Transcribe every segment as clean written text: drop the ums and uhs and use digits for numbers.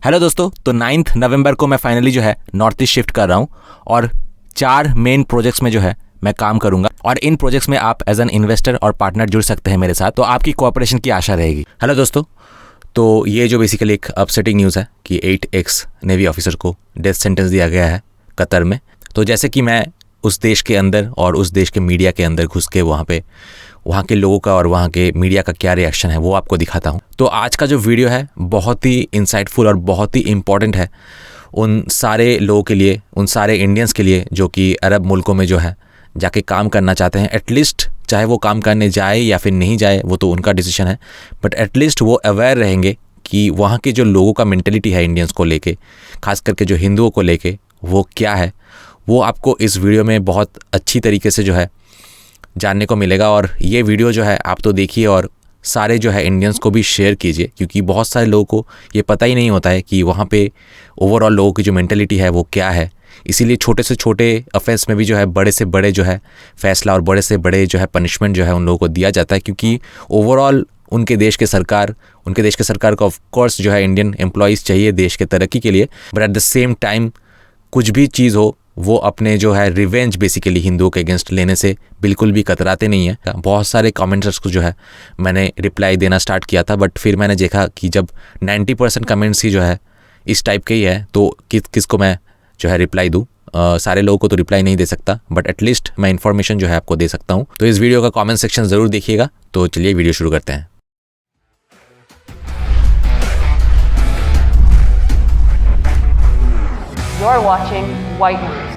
Hello दोस्तों, तो 9 नवंबर को मैं फाइनली जो है नॉर्थ ईस्ट शिफ्ट कर रहा हूँ और 4 मेन प्रोजेक्ट्स में जो है मैं काम करूंगा और इन प्रोजेक्ट्स में आप एज एन इन्वेस्टर और पार्टनर जुड़ सकते हैं मेरे साथ, तो आपकी कोऑपरेशन की आशा रहेगी। हेलो दोस्तों, तो ये जो बेसिकली एक अपसेटिंग न्यूज़ है कि 8 एक्स नेवी ऑफिसर को डेथ सेंटेंस दिया गया है कतर में। तो जैसे कि मैं उस देश के अंदर और उस देश के मीडिया के अंदर घुस के वहाँ के लोगों का और वहाँ के मीडिया का क्या रिएक्शन है वो आपको दिखाता हूँ। तो आज का जो वीडियो है बहुत ही इंसाइटफुल और बहुत ही इम्पॉर्टेंट है उन सारे लोगों के लिए, उन सारे इंडियंस के लिए जो कि अरब मुल्कों में जो है जाके काम करना चाहते हैं। एटलीस्ट चाहे वो काम करने जाए या फिर नहीं जाए वो तो उनका डिसीजन है, बट एटलीस्ट वो अवेयर रहेंगे कि वहाँ के जो लोगों का मेंटेलिटी है इंडियंस को लेके, खास करके जो हिंदुओं को लेके, वो क्या है वो आपको इस वीडियो में बहुत अच्छी तरीके से जो है जानने को मिलेगा। और ये वीडियो जो है आप तो देखिए और सारे जो है इंडियंस को भी शेयर कीजिए, क्योंकि बहुत सारे लोगों को ये पता ही नहीं होता है कि वहाँ पे ओवरऑल लोगों की जो मेंटेलिटी है वो क्या है। इसीलिए छोटे से छोटे ऑफेंस में भी जो है बड़े से बड़े जो है फैसला और बड़े से बड़े जो है पनिशमेंट जो है उन लोगों को दिया जाता है, क्योंकि ओवरऑल उनके देश के सरकार को ऑफ कोर्स जो है इंडियन एम्प्लॉयज़ चाहिए देश के तरक्की के लिए, but at the same time कुछ भी चीज़ हो वो अपने जो है रिवेंज बेसिकली हिंदुओं के अगेंस्ट लेने से बिल्कुल भी कतराते नहीं है। बहुत सारे कमेंट्स को जो है मैंने रिप्लाई देना स्टार्ट किया था, बट फिर मैंने देखा कि जब 90% कमेंट्स ही जो है इस टाइप के ही है तो किसको मैं जो है रिप्लाई दूँ। सारे लोगों को तो रिप्लाई नहीं दे सकता, बट एटलीस्ट मैं इन्फॉर्मेशन जो है आपको दे सकता हूँ। तो इस वीडियो का कमेंट सेक्शन ज़रूर देखिएगा। तो चलिए वीडियो शुरू करते हैं। You're watching White News.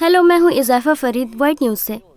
Hello, मैं हूँ इजाफा फरीद व्हाइट न्यूज से।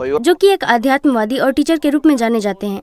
जो कि एक आध्यात्मवादी और टीचर के रूप में जाने जाते हैं।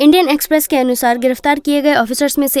इंडियन एक्सप्रेस के अनुसार गिरफ्तार किए गए ऑफिसर्स में से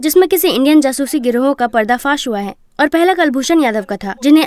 जिसमें किसी इंडियन जासूसी गिरोह का पर्दाफाश हुआ है, और पहला कलभूषण यादव का था जिन्हें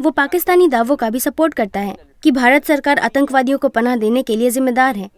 वो पाकिस्तानी दावों का भी सपोर्ट करता है कि भारत सरकार आतंकवादियों को पनाह देने के लिए जिम्मेदार है।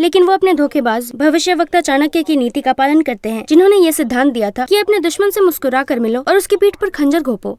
लेकिन वो अपने धोखेबाज भविष्यवक्ता चाणक्य की नीति का पालन करते हैं, जिन्होंने ये सिद्धांत दिया था कि अपने दुश्मन से मुस्कुरा कर मिलो और उसकी पीठ पर खंजर घोपो।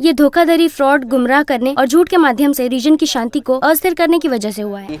ये धोखाधड़ी, फ्रॉड, गुमराह करने और झूठ के माध्यम से रीजन की शांति को अस्थिर करने की वजह से हुआ है।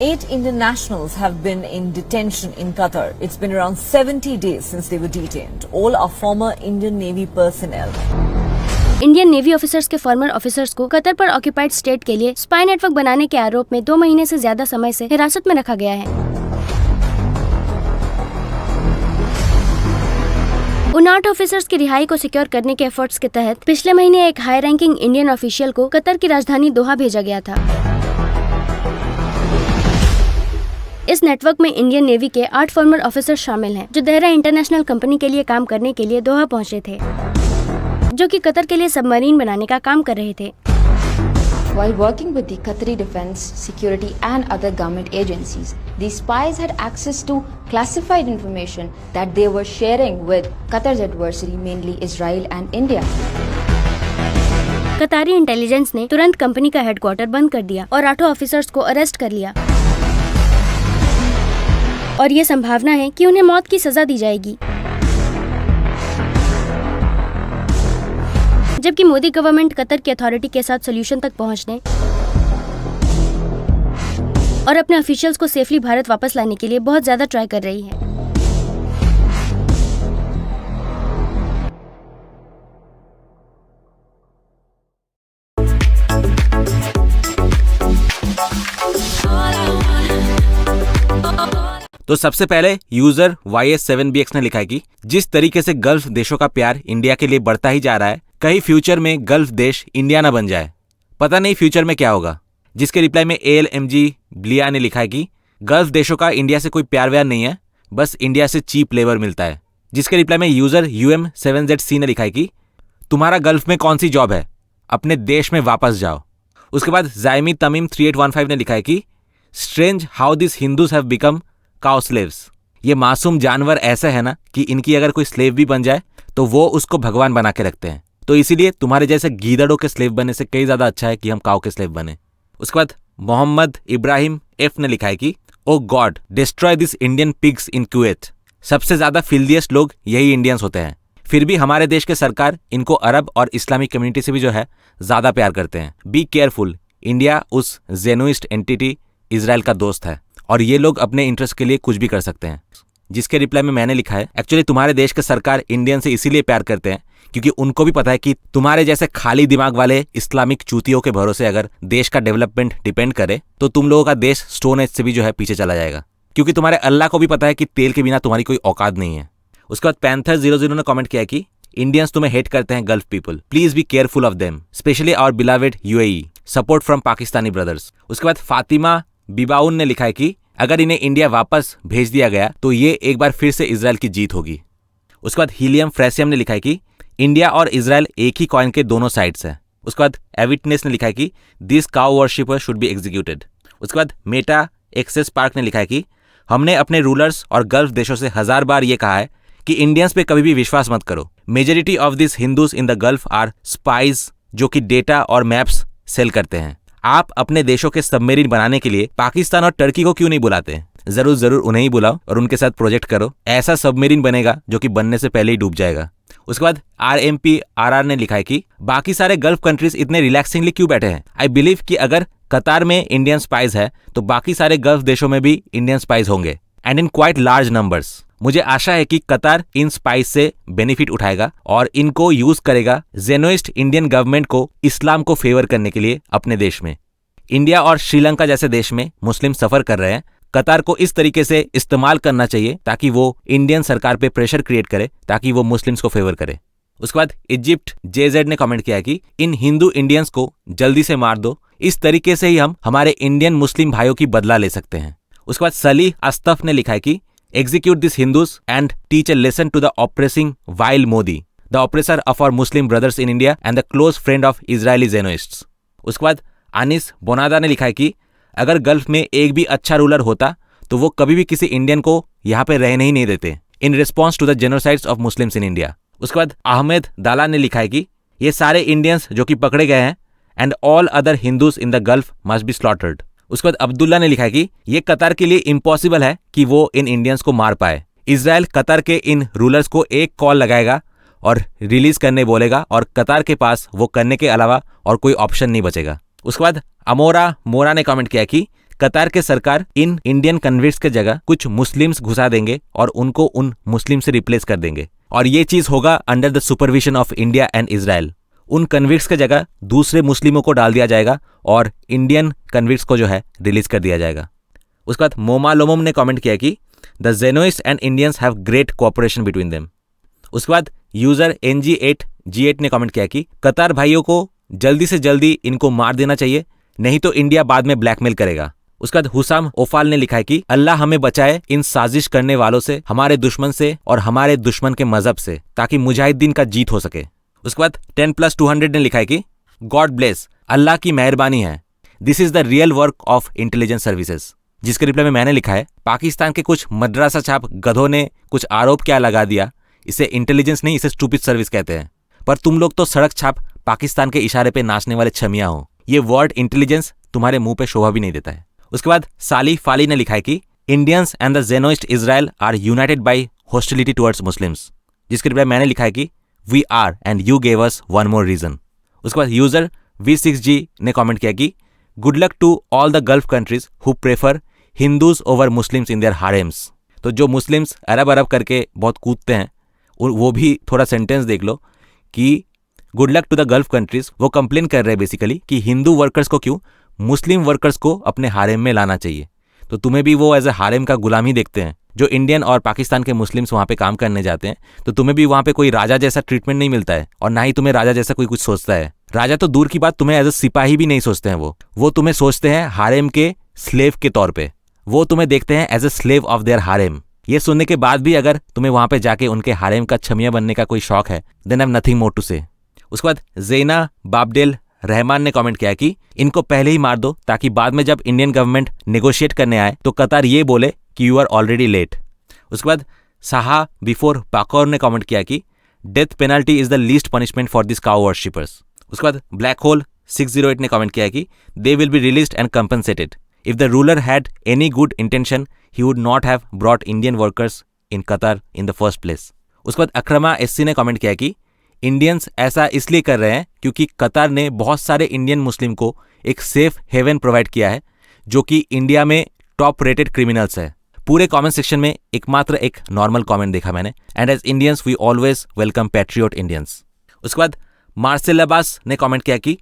Eight Indian nationals have been in detention in Qatar. It's been around 70 days since they were detained. All are former Indian Navy personnel. Indian navy officers के फॉर्मर ऑफिसर्स को कतर पर ऑक्यूपाइड स्टेट के लिए spy network बनाने के आरोप में 2 महीने से ज्यादा समय से हिरासत में रखा गया है। उन 8 ऑफिसर्स की रिहाई को सिक्योर करने के एफर्ट्स के तहत पिछले महीने एक हाई रैंकिंग इंडियन ऑफिशियल को कतर की राजधानी दोहा भेजा गया था। इस नेटवर्क में इंडियन नेवी के 8 फॉर्मर ऑफिसर शामिल हैं, जो देहरा इंटरनेशनल कंपनी के लिए काम करने के लिए दोहा पहुंचे थे, जो कि कतर के लिए सबमरीन बनाने का काम कर रहे थे। While working with the Qatari Defense, Security and other government agencies, these spies had access to classified information that they were sharing with Qatar's adversary, mainly Israel and India. Katari intelligence ने तुरंत company का headquarter बंद कर दिया और 8 officers को arrest कर लिया, और ये संभावना है कि उन्हें मौत की सजा दी जाएगी। जबकि मोदी गवर्नमेंट कतर की अथॉरिटी के साथ सोल्यूशन तक पहुंचने और अपने ऑफिशियल्स को सेफली भारत वापस लाने के लिए बहुत ज्यादा ट्राई कर रही है। तो सबसे पहले यूजर YS7BX ने लिखा है कि जिस तरीके से गल्फ देशों का प्यार इंडिया के लिए बढ़ता ही जा रहा है, कहीं फ्यूचर में गल्फ देश इंडिया ना बन जाए, पता नहीं फ्यूचर में क्या होगा। जिसके रिप्लाई में ALMG ब्लिया ने लिखा है कि गल्फ देशों का इंडिया से कोई प्यार व्यार नहीं है, बस इंडिया से चीप लेबर मिलता है। जिसके रिप्लाई में यूजर UM7ZC ने लिखा है कि तुम्हारा गल्फ में कौन सी जॉब है, अपने देश में वापस जाओ। उसके बाद जायमी तमीम 3815 ने लिखा है कि strange how this Hindus have become cow slaves. ये मासूम जानवर ऐसा है ना कि इनकी अगर कोई स्लेव भी बन जाए तो वो उसको भगवान बना के रखते हैं। तो इसीलिए तुम्हारे जैसे गीदड़ों के स्लेव बनने से कई ज्यादा अच्छा है कि हम काउ के स्लेव बने। उसके बाद मोहम्मद इब्राहिम F ने लिखा है कि oh God destroy this Indian pigs in Kuwait. सबसे ज्यादा फिल्दियस्ट लोग यही इंडियंस होते हैं, फिर भी हमारे देश के सरकार इनको अरब और इस्लामिक कम्युनिटी से भी जो है ज्यादा प्यार करते हैं। बी केयरफुल, इंडिया उस जेनुइस्ट एंटिटी इजराइल का दोस्त है और ये लोग अपने इंटरेस्ट के लिए कुछ भी कर सकते हैं। जिसके रिप्लाई में मैंने लिखा है एक्चुअली तुम्हारे देश के सरकार इंडियन से इसीलिए प्यार करते हैं क्योंकि उनको भी पता है कि तुम्हारे जैसे खाली दिमाग वाले इस्लामिक चूतियों के भरोसे अगर देश का डेवलपमेंट डिपेंड करे तो तुम लोगों का देश स्टोन एज से भी जो है पीछे चला जाएगा, क्योंकि तुम्हारे अल्लाह को भी पता है कि तेल के बिना तुम्हारी कोई औकात नहीं है। उसके बाद पैंथर 00 ने कमेंट किया कि इंडियंस तुम्हें हेट करते हैं Gulf people, please be careful of them, specially our beloved UAE, support from Pakistani brothers. उसके बाद फातिमा बिबाउन ने लिखा है कि अगर इन्हें इंडिया वापस भेज दिया गया तो ये एक बार फिर से इजराइल की जीत होगी। उसके बाद हीलियम फ्रेसियम ने लिखा है कि इंडिया और इजराइल एक ही कॉइन के दोनों साइड्स हैं। उसके बाद एविटनेस ने लिखा है कि this cow worshipper should be executed. उसके बाद मेटा एक्सेस पार्क ने लिखा है कि हमने अपने रूलर्स और गल्फ देशों से 1000 बार ये कहा है कि इंडियंस पे कभी भी विश्वास मत करो। Majority of this Hindus in the Gulf are spies जो कि डेटा और मैप्स सेल करते हैं। आप अपने देशों के सबमरीन बनाने के लिए पाकिस्तान और टर्की को क्यों नहीं बुलाते? जरूर उन्हें ही बुलाओ और उनके साथ प्रोजेक्ट करो, ऐसा सबमरीन बनेगा जो कि बनने से पहले ही डूब जाएगा। उसके बाद RMPRR ने लिखा है कि बाकी सारे गल्फ कंट्रीज इतने रिलैक्सिंगली क्यों बैठे हैं? आई बिलीव कि अगर कतार में इंडियन स्पाइज है तो बाकी सारे गल्फ देशों में भी इंडियन स्पाइज होंगे and in quite large numbers. मुझे आशा है कि कतार इन स्पाइस से बेनिफिट उठाएगा और इनको यूज करेगा जेनोइस्ट इंडियन गवर्नमेंट को इस्लाम को फेवर करने के लिए अपने देश में। इंडिया और श्रीलंका जैसे देश में मुस्लिम सफर कर रहे हैं, कतार को इस तरीके से इस्तेमाल करना चाहिए ताकि वो इंडियन सरकार पे प्रेशर क्रिएट करे ताकि वो मुस्लिम्स को फेवर करे। उसके बाद इजिप्ट JZ ने कमेंट किया कि इन हिंदू इंडियंस को जल्दी से मार दो, इस तरीके से ही हम हमारे इंडियन मुस्लिम भाइयों की बदला ले सकते हैं। उसके बाद सलीह अस्तफ ने लिखा है कि execute these Hindus and teach a lesson to the oppressing vile Modi, the oppressor of our Muslim brothers in India and the close friend of Israeli Zionists। उसके बाद अनिस बोनादा ने लिखा है कि अगर गल्फ में एक भी अच्छा रूलर होता तो वो कभी भी किसी इंडियन को यहाँ पे रहने ही नहीं देते in response to the genocides of Muslims in India. उसके बाद अहमद दाला ने लिखा है कि ये सारे इंडियंस जो कि पकड़े गए हैं and all other Hindus in the gulf must be slaughtered. उसके बाद अब्दुल्ला ने लिखा है कि ये कतार के लिए इम्पॉसिबल है कि वो इन इंडियंस को मार पाए। इजराइल कतार के इन रूलर्स को एक कॉल लगाएगा और रिलीज करने बोलेगा और कतार के पास वो करने के अलावा और कोई ऑप्शन नहीं बचेगा। उसके बाद अमोरा मोरा ने कमेंट किया कि कतार के सरकार इन इंडियन कन्वर्ट्स के जगह कुछ मुस्लिम्स घुसा देंगे और उनको उन मुस्लिम से रिप्लेस कर देंगे और ये चीज होगा under the supervision of India and Israel. उन कन्विक्ट्स की जगह दूसरे मुस्लिमों को डाल दिया जाएगा और इंडियन कन्विक्ट्स को जो है रिलीज कर दिया जाएगा। उसके बाद मोमा लोमोम ने कमेंट किया कि the zionist and Indians have great cooperation between them. उसके बाद यूजर NG8G8 ने कमेंट किया कि कतार भाइयों को जल्दी से जल्दी इनको मार देना चाहिए, नहीं तो इंडिया बाद में ब्लैकमेल करेगा। उसके बाद हुसाम ओफाल ने लिखा है कि अल्लाह हमें बचाए इन साजिश करने वालों से, हमारे दुश्मन से और हमारे दुश्मन के मजहब से, ताकि मुजाहिदीन का जीत हो सके। उसके बाद 10+200 ने लिखा है कि गॉड ब्लेस, अल्लाह की मेहरबानी है, this is the real work of intelligence services. जिसके रिप्लाई में मैंने लिखा है पाकिस्तान के कुछ मद्रासा छाप गधों ने कुछ आरोप क्या लगा दिया, इसे इंटेलिजेंस नहीं इसे स्टूपिड सर्विस कहते हैं, पर तुम लोग तो सड़क छाप पाकिस्तान के इशारे पे नाचने वाले छमिया हो, ये वर्ड इंटेलिजेंस तुम्हारे मुंह पे शोभा भी नहीं देता है। उसके बाद साली फाली ने लिखा है कि Indians and the zionist Israel are united by hostility towards Muslims. जिसके रिप्लाई मैंने लिखा है कि we are and you gave us one more reason. उसके बाद यूजर V6G ने कमेंट किया कि good luck to all the gulf countries who prefer Hindus over Muslims in their harems. तो जो मुस्लिम्स अरब करके बहुत कूदते हैं, और वो भी थोड़ा सेंटेंस देख लो कि good luck to the gulf countries, वो कंप्लेन कर रहे हैं बेसिकली कि हिंदू वर्कर्स को क्यों मुस्लिम वर्कर्स को अपने हारेम में लाना चाहिए। तो तुम्हें भी वो एज ए हारेम का गुलाम ही देखते हैं। जो इंडियन और पाकिस्तान के मुस्लिम्स वहाँ पे काम करने जाते हैं तो तुम्हें भी वहाँ पे कोई राजा जैसा ट्रीटमेंट नहीं मिलता है, और ना ही तुम्हें राजा जैसा कोई कुछ सोचता है। राजा तो दूर की बात, तुम्हें एज ए सिपाही भी नहीं सोचते हैं, वो तुम्हें सोचते हैं हारेम के स्लेव के तौर पे। वो तुम्हें देखते हैं as a slave of their harem. ये सुनने के बाद भी अगर तुम्हें वहां पे जाके उनके हारेम का छमिया बनने का कोई शौक है, then I have nothing more to say. उसके बाद ज़ैना बाबडेल रहमान ने कमेंट किया कि इनको पहले ही मार दो, ताकि बाद में जब इंडियन गवर्नमेंट नेगोशिएट करने आए तो कतार ये बोले कि यू आर ऑलरेडी लेट। उसके बाद साहा बिफोर पाकौर ने कमेंट किया कि death penalty is the least punishment for this cow worshippers. उसके बाद ब्लैक होल 608 ने कमेंट किया कि they will be released and compensated. If the ruler had any good intention he would not have brought Indian workers in Qatar in the first place। उसके बाद Ikrima SC ने comment किया कि Indians ऐसा इसलिए कर रहे हैं क्योंकि कतार ने बहुत सारे इंडियन मुस्लिम को एक सेफ हेवन प्रोवाइड किया है, जो कि इंडिया में टॉप रेटेड क्रिमिनल्स है। पूरे कमेंट सेक्शन में एकमात्र एक नॉर्मल कमेंट देखा मैंने, and as Indians we always welcome patriot Indians. उसके बाद मार्सेल अब्बास ने कमेंट किया कि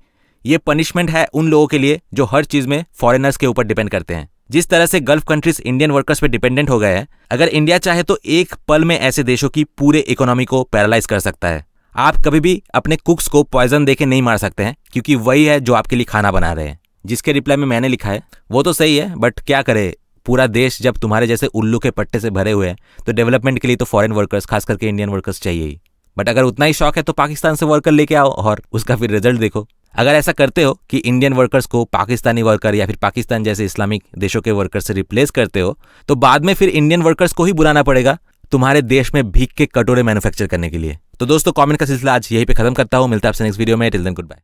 ये पनिशमेंट है उन लोगों के लिए जो हर चीज में फॉरेनर्स के ऊपर डिपेंड करते हैं। जिस तरह से गल्फ कंट्रीज इंडियन वर्कर्स पे डिपेंडेंट हो गए हैं, अगर इंडिया चाहे तो एक पल में ऐसे देशों की पूरे इकोनॉमी को पैरालाइज कर सकता है। आप कभी भी अपने कुक्स को पॉइजन देके नहीं मार सकते हैं, क्योंकि वही है जो आपके लिए खाना बना रहे हैं। जिसके रिप्लाई में मैंने लिखा है वो तो सही है, बट क्या करे, पूरा देश जब तुम्हारे जैसे उल्लू के पट्टे से भरे हुए हैं तो डेवलपमेंट के लिए तो फॉरेन वर्कर्स, खास करके इंडियन वर्कर्स चाहिए ही। बट अगर उतना ही शौक है तो पाकिस्तान से वर्कर लेके आओ और उसका फिर रिजल्ट देखो। अगर ऐसा करते हो कि इंडियन वर्कर्स को पाकिस्तानी वर्कर या फिर पाकिस्तान जैसे इस्लामिक देशों के वर्कर से रिप्लेस करते हो, तो बाद में फिर इंडियन वर्कर्स को ही बुलाना पड़ेगा तुम्हारे देश में भीख के कटोरे मैन्युफैक्चर करने के लिए। तो दोस्तों, कमेंट का सिलसिला आज यहीं पे खत्म करता हूँ। मिलता है आपसे नेक्स्ट वीडियो में। Till then good bye.